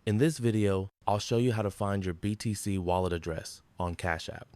In this video, I'll show you how to find your BTC wallet address on Cash App.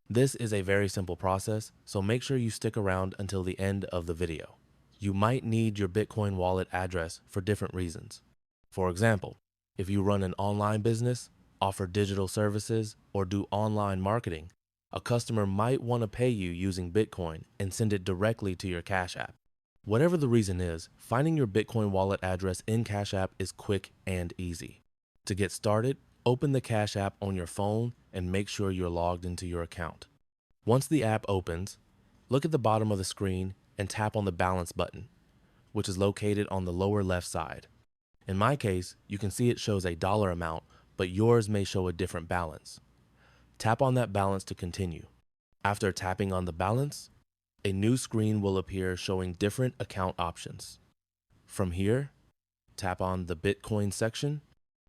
This is a very simple process, so make sure you stick around until the end of the video. You might need your Bitcoin wallet address for different reasons. For example, if you run an online business, offer digital services, or do online marketing, a customer might want to pay you using Bitcoin and send it directly to your Cash App. Whatever the reason is, finding your Bitcoin wallet address in Cash App is quick and easy. To get started, open the Cash App on your phone and make sure you're logged into your account. Once the app opens, look at the bottom of the screen and tap on the balance button, which is located on the lower left side. In my case, you can see it shows a dollar amount, but yours may show a different balance. Tap on that balance to continue. After tapping on the balance, a new screen will appear showing different account options. From here, tap on the Bitcoin section.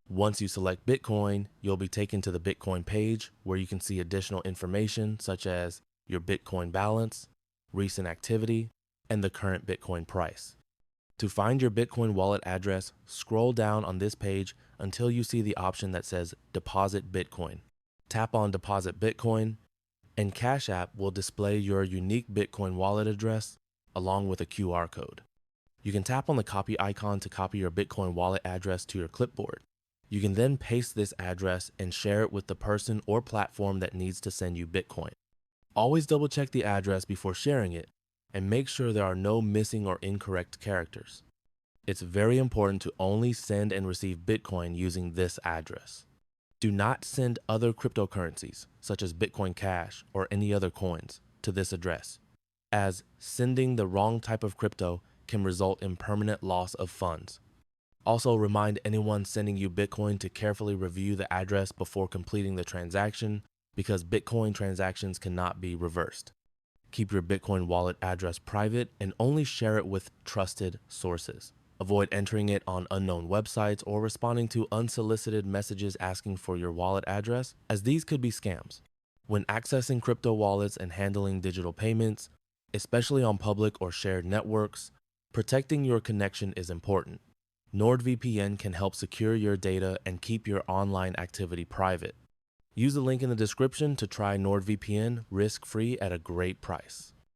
Once you select Bitcoin, you'll be taken to the Bitcoin page where you can see additional information such as your Bitcoin balance, recent activity, and the current Bitcoin price. To find your Bitcoin wallet address, scroll down on this page until you see the option that says Deposit Bitcoin. Tap on Deposit Bitcoin, and Cash App will display your unique Bitcoin wallet address along with a QR code. You can tap on the copy icon to copy your Bitcoin wallet address to your clipboard. You can then paste this address and share it with the person or platform that needs to send you Bitcoin. Always double check the address before sharing it and make sure there are no missing or incorrect characters. It's very important to only send and receive Bitcoin using this address. Do not send other cryptocurrencies, such as Bitcoin Cash or any other coins, to this address, as sending the wrong type of crypto can result in permanent loss of funds. Also, remind anyone sending you Bitcoin to carefully review the address before completing the transaction, because Bitcoin transactions cannot be reversed. Keep your Bitcoin wallet address private and only share it with trusted sources. Avoid entering it on unknown websites or responding to unsolicited messages asking for your wallet address, as these could be scams. When accessing crypto wallets and handling digital payments, especially on public or shared networks, protecting your connection is important. NordVPN can help secure your data and keep your online activity private. Use the link in the description to try NordVPN risk-free at a great price.